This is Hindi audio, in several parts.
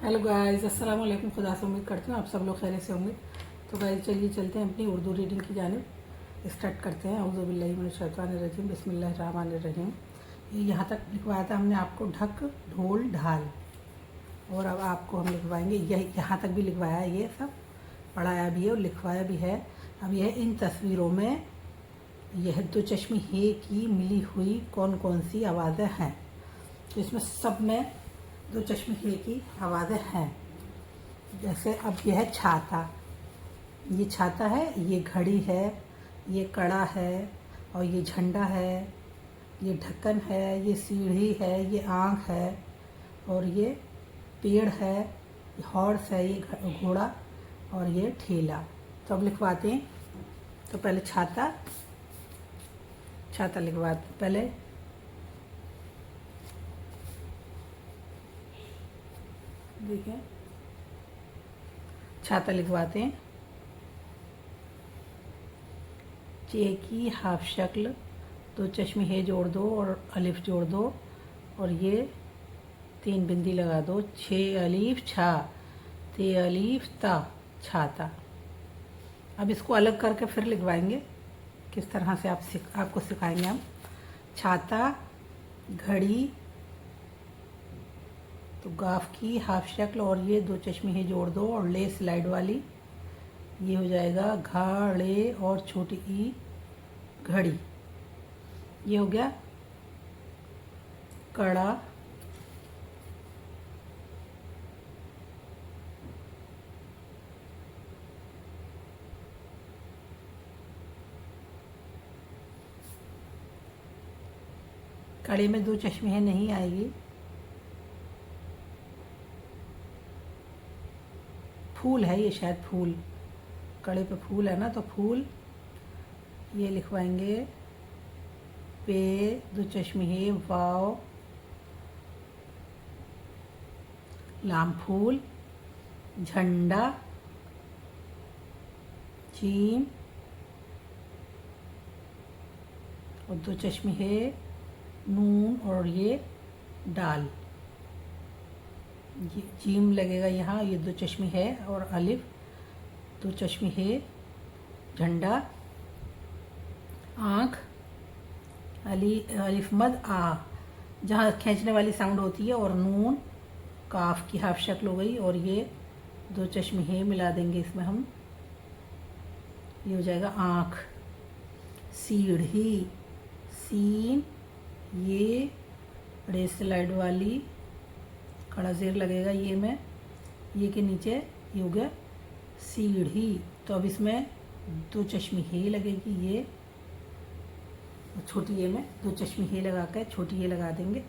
हेलो गाइस, अस्सलाम वालेकुम। खुदा से उम्मीद करती हूँ आप सब लोग खैरियत से होंगे। तो गाइस चलिए चलते हैं अपनी उर्दू रीडिंग की जानिब। स्टार्ट करते हैं। औज़ु बिल्लाहि मिनश शैतानिर रजीम, बिस्मिल्लाहिर रहमानिर रहीम। ये यहाँ तक लिखवाया था हमने आपको ढक ढोल ढाल, और अब आपको हम लिखवाएंगे यहाँ तक भी लिखवाया है, ये सब पढ़ाया भी है और लिखवाया भी है। अब यह इन तस्वीरों में यह दो चश्मी हे की मिली हुई कौन कौन सी आवाज़ें हैं। तो इसमें सब में दो चश्मे हे की आवाज़ें हैं। जैसे अब यह है छाता, ये छाता है, ये घड़ी है, ये कड़ा है, और ये झंडा है, ये ढक्कन है, ये सीढ़ी है, ये आँख है, और ये पेड़ है, ये हॉर्स है, ये घोड़ा, और ये ठेला। तो अब लिखवाते हैं। तो पहले छाता छाता लिखवाते पहले। देखिए छाता लिखवाते हैं। चे की हाफ शक्ल, दो चश्मे हे जोड़ दो और अलिफ जोड़ दो, और ये 3 बिंदी लगा दो। छे अलिफ छा, ते अलिफ ता, छाता। अब इसको अलग करके फिर लिखवाएंगे, किस तरह से आपको सिखाएंगे हम। छाता, घड़ी, तो गाफ की हाफ शक्ल, और ये दो चश्मे हे जोड़ दो और ले स्लाइड वाली, ये हो जाएगा घाड़े और छोटी ई घड़ी। ये हो गया कड़ा, कड़े में दो चश्मे हैं नहीं आएगी। फूल है ये, शायद फूल, कड़े पे फूल है ना, तो फूल ये लिखवाएंगे। पे दो चश्मे है, वाव, लाम फूल, झंडा, जीम, और दो चश्मे है, नून, और ये डाल। ये जीम लगेगा यहाँ, ये दो चश्मे है, और अलिफ, दो चश्मे है, झंडा, आँख, अलिफ मद आ, जहाँ खींचने वाली साउंड होती है, और नून, काफ की हाफ शक्ल हो गई, और ये दो चश्मे है मिला देंगे इसमें हम, ये हो जाएगा आँख। सीढ़ी, सीन, ये रे स्लाइड वाली, खड़ा जेर लगेगा ये में, ये के नीचे ये हो गया सीढ़ी। तो अब इसमें दो चश्मी हे लगेगी, ये छोटी ये में दो चश्मी हे लगा कर छोटी ये लगा देंगे।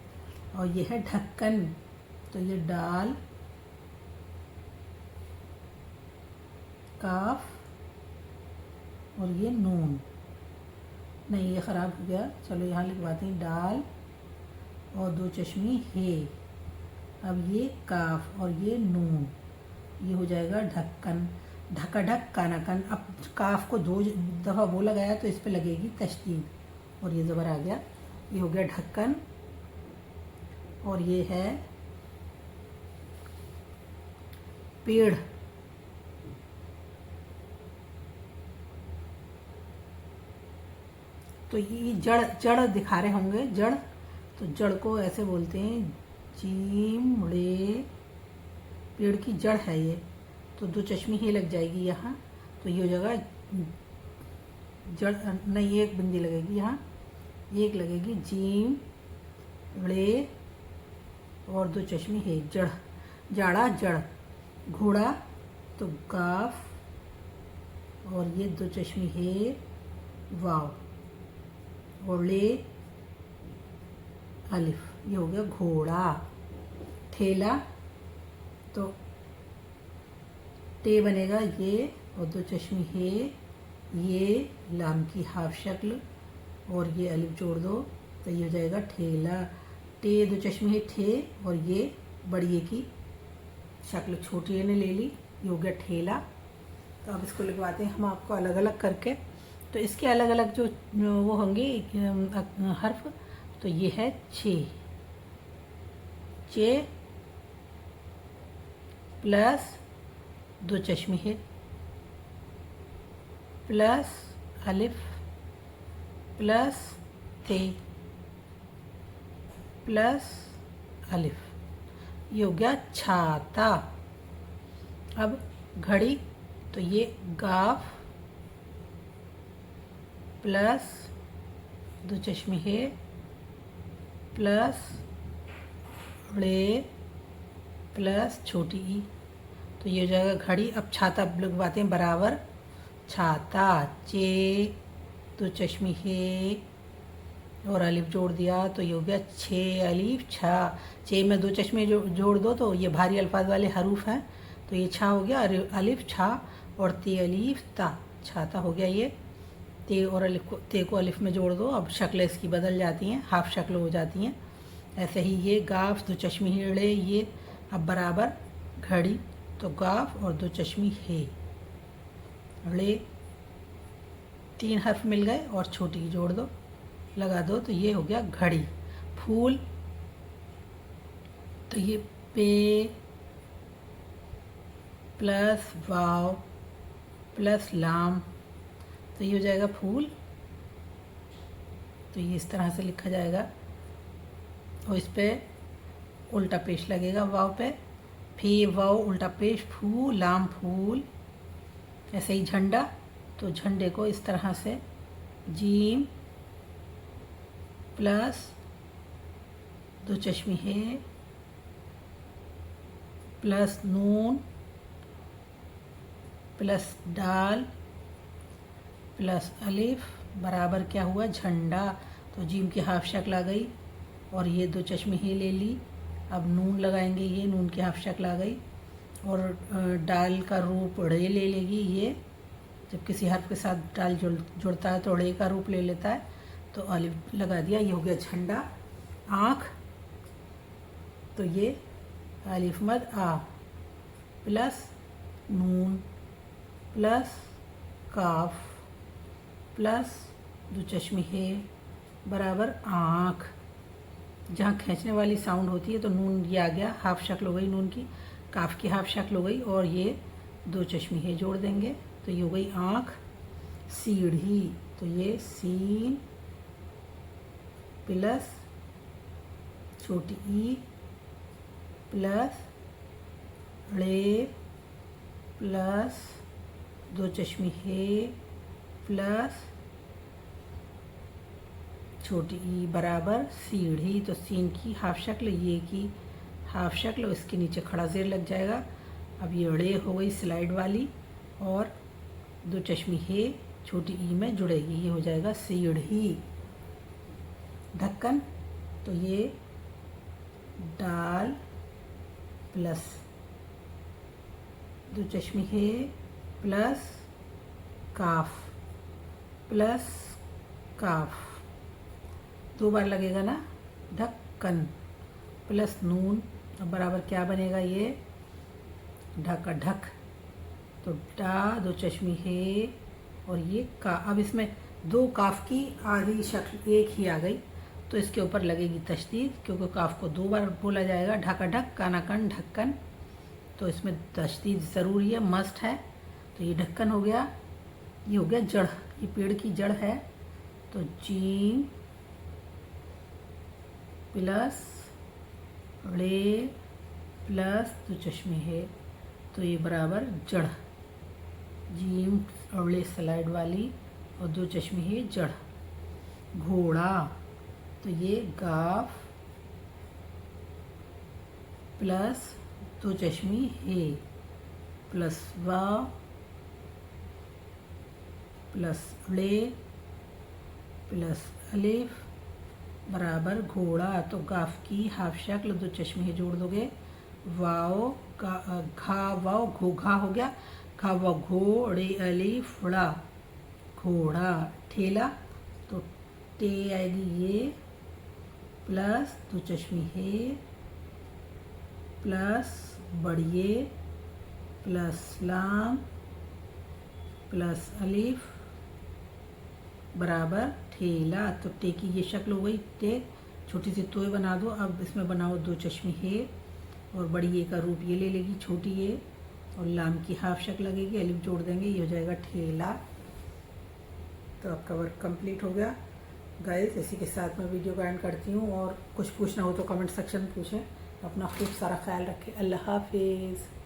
और ये है ढक्कन, तो ये डाल, काफ, और ये नून। नहीं, ये ख़राब हो गया, चलो यहाँ लिखवाते हैं डाल और दो चश्मी हे। अब ये काफ और ये नून, ये हो जाएगा ढक्कन। ढकाढक कानाकन। अब काफ को 2 दफ़ा बोला गया तो इस पे लगेगी तशदीद, और ये ज़बर आ गया। ये हो गया ढक्कन, और ये है पेड़। तो ये जड़ जड़ दिखा रहे होंगे, जड़, तो जड़ को ऐसे बोलते हैं जीम रे, पेड़ की जड़ है ये। तो दो चश्मी ही लग जाएगी यहाँ, तो ये हो जाएगा जड़। नहीं, एक बिंदी लगेगी यहाँ, एक लगेगी जीम रे, और दो चश्मी है, जड़, जाड़ा जड़। घोड़ा, तो गाफ, और ये दो चश्मी है, वाव, और ले अलिफ, ये हो गया घोड़ा। ठेला, तो टे बनेगा ये, और दो चश्मी है, ये लाम की हाफ शक्ल, और ये अलिफ जोड़ दो, तो ये हो जाएगा ठेला। टे दो चश्मे है ठे, और ये बड़ी की शक्ल छोटी ने ले ली, ये हो गया ठेला। तो अब इसको लिखवाते हैं हम आपको अलग अलग करके। तो इसके अलग अलग जो वो होंगे हर्फ, तो ये है छे, चे, प्लस दो चश्मे है प्लस अलिफ प्लस ते प्लस अलिफ, ये हो गया छाता। अब घड़ी, तो ये गाफ प्लस दो चश्मे है प्लस ड़े प्लस छोटी ई, तो ये हो जाएगा घड़ी। अब छाता लगवाते हैं बराबर, छाता चे दो चश्मे है और अलिफ जोड़ दिया, तो ये हो गया छे अलिफ छा। चे में दो चश्मे जोड़ दो तो ये भारी अल्फाज वाले हरूफ हैं, तो ये छा हो गया, अलिफ छा और ते अलिफ ता, छाता हो गया ये। ते और अलिफ को, ते को अलिफ में जोड़ दो, अब शक्लें इसकी बदल जाती हैं, हाफ शक्ल हो जाती हैं। ऐसे ही ये गाफ दो चश्मी हेड़े, ये अब बराबर घड़ी, तो गाफ और दो चश्मी है ड़े, तीन हर्फ मिल गए और छोटी जोड़ दो, लगा दो, तो ये हो गया घड़ी। फूल, तो ये पे प्लस वाव प्लस लाम, तो ये हो जाएगा फूल। तो ये इस तरह से लिखा जाएगा और इस पे उल्टा पेश लगेगा वाव पे, फी वाव उल्टा पेश फू लाम फूल। ऐसे ही झंडा, तो झंडे को इस तरह से जीम प्लस दो चश्मे है प्लस नून प्लस दाल प्लस अलिफ बराबर क्या हुआ झंडा, तो जीम की हाफ शक्ल आ गई और ये दो चश्मे ही ले ली। अब नून लगाएंगे, ये नून की हाफ शक्ल आ गई और डाल का रूप ड़े ले लेगी। ये जब किसी हर्फ के साथ डाल जुड़ता है तो ड़े का रूप ले लेता है, तो अलिफ लगा दिया, ये हो गया झंडा। आँख, तो ये अलिफ मद आ प्लस नून प्लस काफ प्लस दो चश्मे है बराबर आँख। जहाँ खींचने वाली साउंड होती है तो नून ये आ गया, हाफ शक्ल हो गई नून की, काफ की हाफ शक्ल हो गई और ये दो चश्मे है जोड़ देंगे, तो ये हो गई आँख। सीढ़ी, तो ये सीन प्लस छोटी ई प्लस ड़े प्लस दो चश्मे है प्लस छोटी ई बराबर सीढ़ी, तो सीन की हाफ शक्ल, ये की हाफ शक्ल, इसके नीचे खड़ा ज़ेर लग जाएगा। अब ये ड़े हो गई स्लाइड वाली और दो चश्मी है छोटी ई में जुड़ेगी, ये हो जाएगा सीढ़ी। ढक्कन, तो ये डाल प्लस दो चश्मी है प्लस काफ प्लस काफ, दो बार लगेगा ना, ढक्कन प्लस नून, अब बराबर क्या बनेगा ये ढक ढक, तो डा दो चश्मी है और ये का। अब इसमें दो काफ की आधी शक्ल एक ही आ गई, तो इसके ऊपर लगेगी तशदीद, क्योंकि काफ को दो बार बोला जाएगा, ढका ढक कानाकन ढक्कन, तो इसमें तशदीद ज़रूरी है, मस्ट है। तो ये ढक्कन हो गया। ये हो गया जड़, ये पेड़ की जड़ है, तो जीम प्लस ड़े प्लस दो चश्मे है, तो ये बराबर जड़। जीम अवले स्लाइड वाली और दो चश्मे है जड़। घोड़ा, तो ये गाफ प्लस दो चश्मी है प्लस वाव प्लस ड़े प्लस अलिफ बराबर घोड़ा, तो गाफ की हाफ शक्ल दो चश्मे जोड़ दोगे, वाओ घा वाओ घोघा हो गया, घा वाओ घोड़े अलिफ ड़ा घोड़ा। ठेला, तो टे आएगी ये प्लस दो चश्मी है प्लस बढ़िए प्लस लाम प्लस अलिफ बराबर ठेला। तो टे की ये शक्ल हो गई, टे छोटी सी तोय बना दो। अब इसमें बनाओ दो चश्मे है और बड़ी ए का रूप ये ले लेगी, छोटी ए, और लाम की हाफ शक्ल लगेगी, अलिफ जोड़ देंगे, ये हो जाएगा ठेला। तो आपका वर्क कंप्लीट हो गया गाइस। इसी के साथ मैं वीडियो को एंड करती हूँ, और कुछ पूछना हो तो कमेंट सेक्शन में पूछें। अपना खूब सारा ख्याल रखें। अल्लाह हाफिज़।